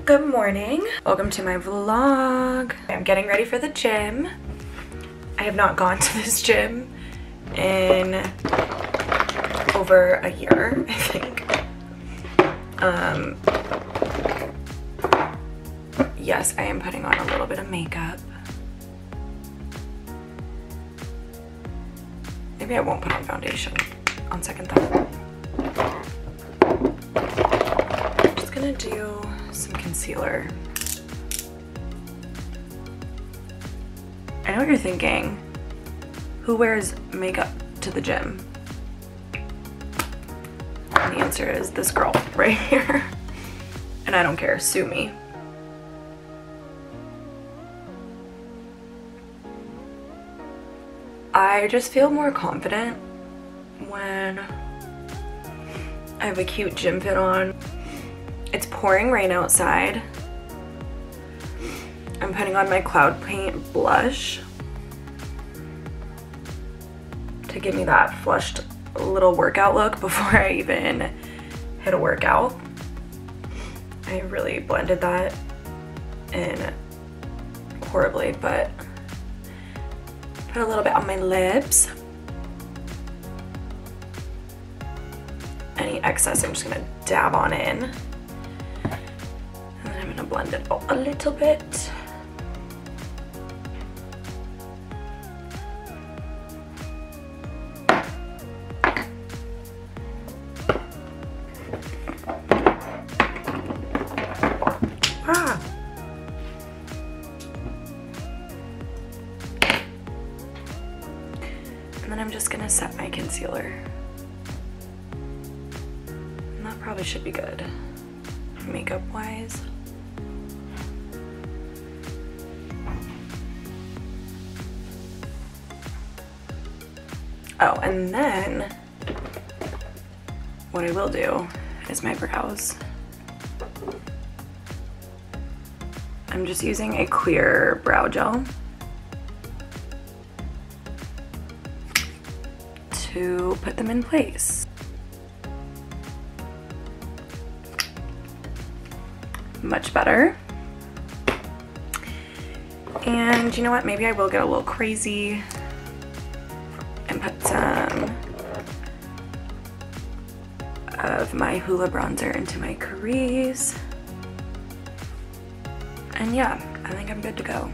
Good morning. Welcome to my vlog. I'm getting ready for the gym. I have not gone to this gym in over a year, I think. Yes, I am putting on a little bit of makeup. Maybe I won't put on foundation on second thought. I'm just gonna do some concealer. I know what you're thinking. Who wears makeup to the gym? And the answer is this girl right here. And I don't care, sue me. I just feel more confident when I have a cute gym fit on. It's pouring rain outside. I'm putting on my Cloud Paint blush to give me that flushed little workout look before I even hit a workout. I really blended that in horribly, but put a little bit on my lips. Any excess I'm just gonna dab on in. And then I'm gonna blend it out a little bit. Ah! And then I'm just gonna set my concealer. And that probably should be good, makeup wise. Oh, and then what I will do is my brows. I'm just using a clear brow gel to put them in place. Much better. And you know what? Maybe I will get a little crazy and put some of my Hoola bronzer into my crease. And yeah, I think I'm good to go.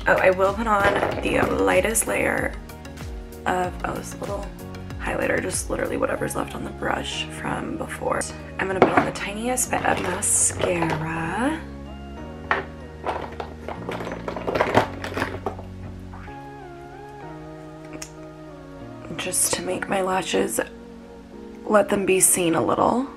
Oh, I will put on the lightest layer of, this little highlighter, just literally whatever's left on the brush from before. I'm gonna put on the tiniest bit of mascara. Just to make my lashes, let them be seen a little.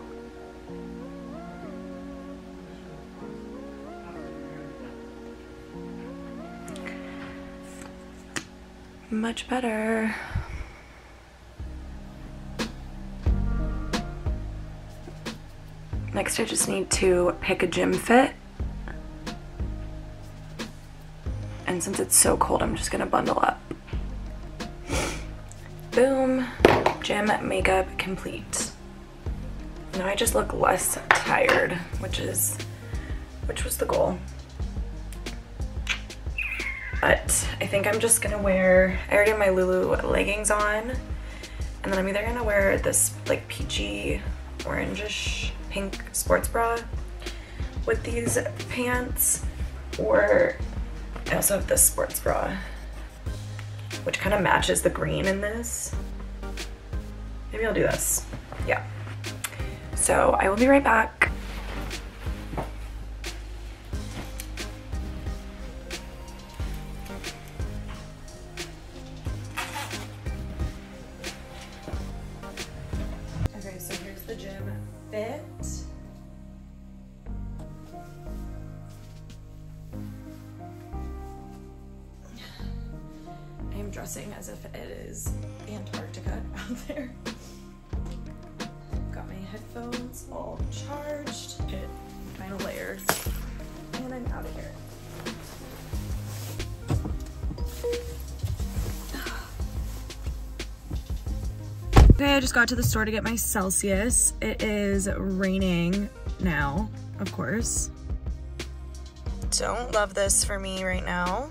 Much better. Next, I just need to pick a gym fit. And since it's so cold, I'm just gonna bundle up. Boom, gym makeup complete. Now I just look less tired, which was the goal. But I think I'm just gonna wear, I already have my Lulu leggings on, and then I'm either gonna wear this like peachy, orangish, pink sports bra with these pants, or I also have this sports bra, which kind of matches the green in this. Maybe I'll do this, yeah. So I will be right back. Fit. I am dressing as if it is Antarctica out there. Got my headphones all charged. Final layers. And I'm out of here. Okay, I just got to the store to get my Celsius. It is raining now. of course. Don't love this for me right now.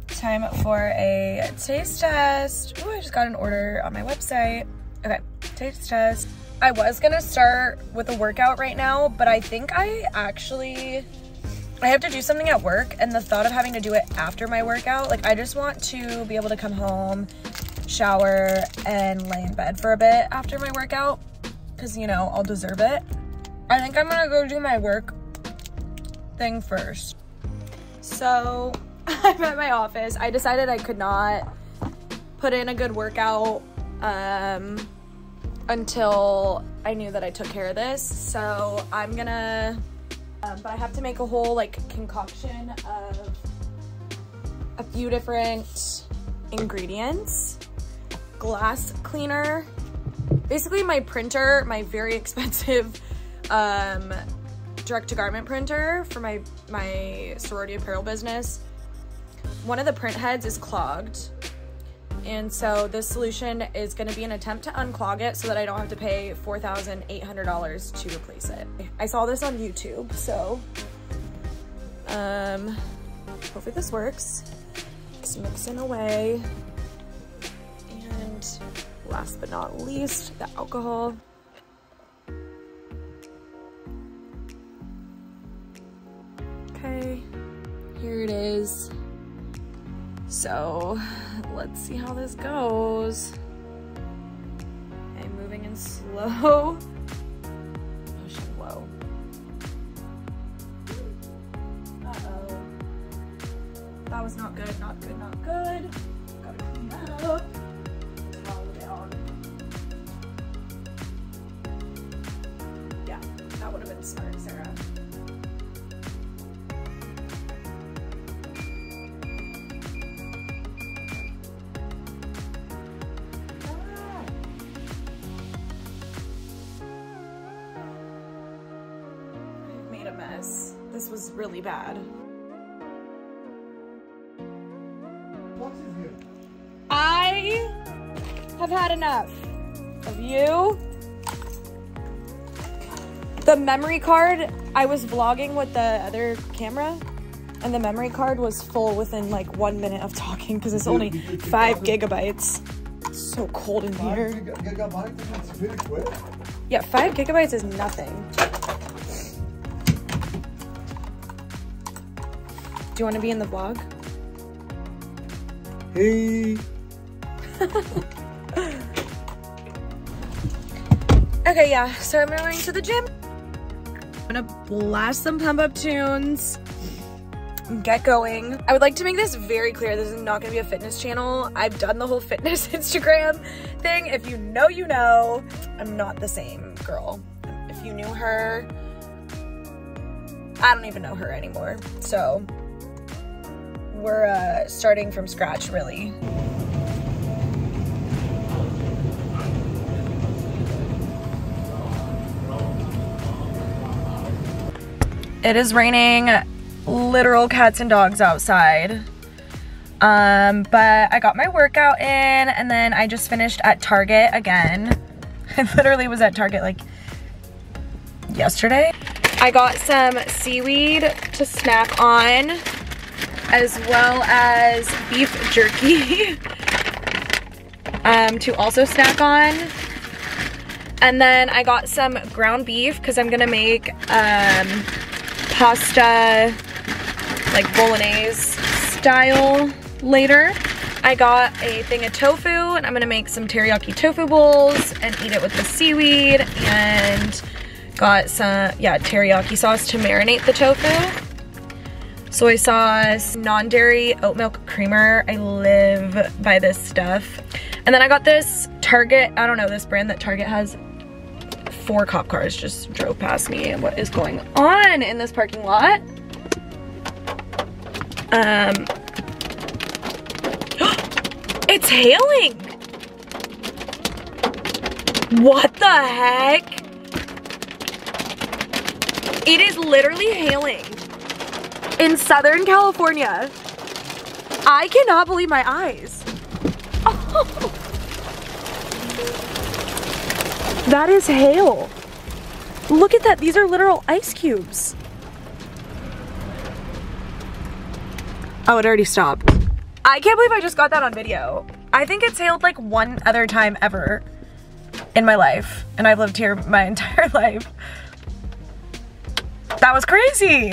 Time for a taste test. Ooh, I just got an order on my website. Okay, taste test. I was gonna start with a workout right now, but I think I have to do something at work, and the thought of having to do it after my workout, like I just want to be able to come home, shower, and lay in bed for a bit after my workout, because you know, I'll deserve it. I think I'm gonna go do my work thing first. So I'm at my office. I decided I could not put in a good workout until I knew that I took care of this. So I'm gonna, but I have to make a whole like concoction of a few different ingredients. Glass cleaner, basically my printer, my very expensive direct-to-garment printer for my sorority apparel business. One of the print heads is clogged, and so this solution is going to be an attempt to unclog it so that I don't have to pay $4,800 to replace it. I saw this on YouTube, so hopefully this works. Just mixing away, and last but not least, the alcohol. Okay, here it is. So let's see how this goes. I'm moving in slow. Pushing low. Uh-oh. That was not good, not good, not good. Gotta clean that up. Towel down. Yeah, that would have been smart, Sarah. Mess. This was really bad. I have had enough of you. The memory card, I was vlogging with the other camera, and the memory card was full within like 1 minute of talking because it's only 5 gigabytes. It's so cold in here. 5 gigabytes? That's very quick. Yeah, 5 gigabytes is nothing. Do you want to be in the vlog? Hey. Okay, yeah, so I'm going to the gym. I'm gonna blast some pump up tunes, get going. I would like to make this very clear. This is not gonna be a fitness channel. I've done the whole fitness Instagram thing. If you know, you know. I'm not the same girl. If you knew her, I don't even know her anymore. So we're starting from scratch, really. It is raining literal cats and dogs outside. But I got my workout in, and then I just finished at Target again. I literally was at Target like yesterday. I got some seaweed to snack on, as well as beef jerky to also snack on. And then I got some ground beef because I'm gonna make pasta, like bolognese style later. I got a thing of tofu, and I'm gonna make some teriyaki tofu bowls and eat it with the seaweed, and got some, yeah, teriyaki sauce to marinate the tofu. Soy sauce, non-dairy oat milk creamer. I live by this stuff. And then I got this Target, I don't know, this brand that Target has. 4 cop cars just drove past me. And what is going on in this parking lot? It's hailing! What the heck? It is literally hailing in Southern California. I cannot believe my eyes. Oh. That is hail. Look at that. These are literal ice cubes. Oh, it already stopped. I can't believe I just got that on video. I think it's hailed like one other time ever in my life, and I've lived here my entire life. That was crazy.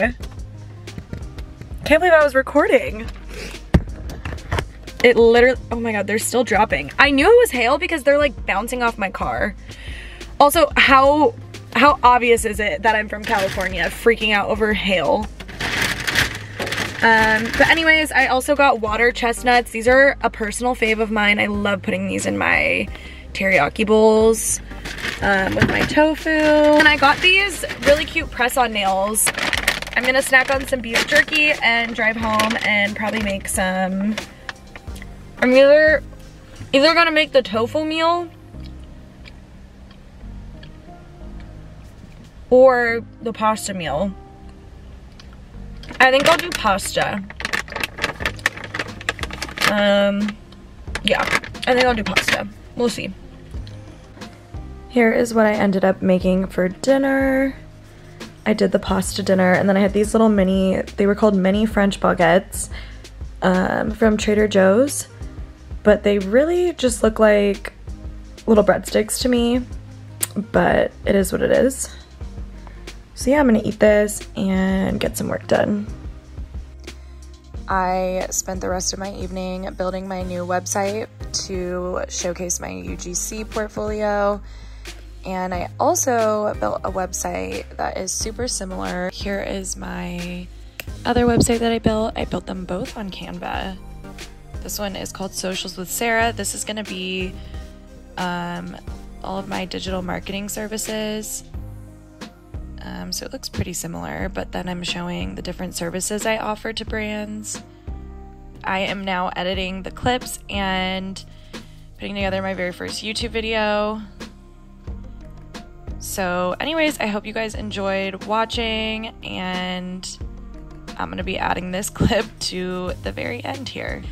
Can't believe I was recording. It literally, oh my god, they're still dropping. I knew it was hail because they're like bouncing off my car. Also, how obvious is it that I'm from California freaking out over hail? But anyways, I also got water chestnuts. These are a personal fave of mine. I love putting these in my teriyaki bowls with my tofu. And I got these really cute press-on nails. I'm gonna snack on some beef jerky and drive home and probably make some. I'm either gonna make the tofu meal or the pasta meal. I think I'll do pasta. Yeah, I think I'll do pasta. We'll see. Here is what I ended up making for dinner. I did the pasta dinner, and then I had these little mini, they were called mini French baguettes from Trader Joe's, but they really just look like little breadsticks to me, but it is what it is. So yeah, I'm gonna eat this and get some work done. I spent the rest of my evening building my new website to showcase my UGC portfolio. And I also built a website that is super similar. Here is my other website that I built. I built them both on Canva. This one is called Socials with Sarah. This is gonna be all of my digital marketing services. So it looks pretty similar, but then I'm showing the different services I offer to brands. I am now editing the clips and putting together my very first YouTube video. So anyways, I hope you guys enjoyed watching, and I'm going to be adding this clip to the very end here.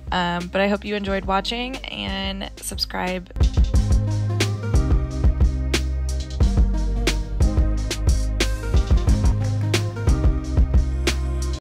But I hope you enjoyed watching, and subscribe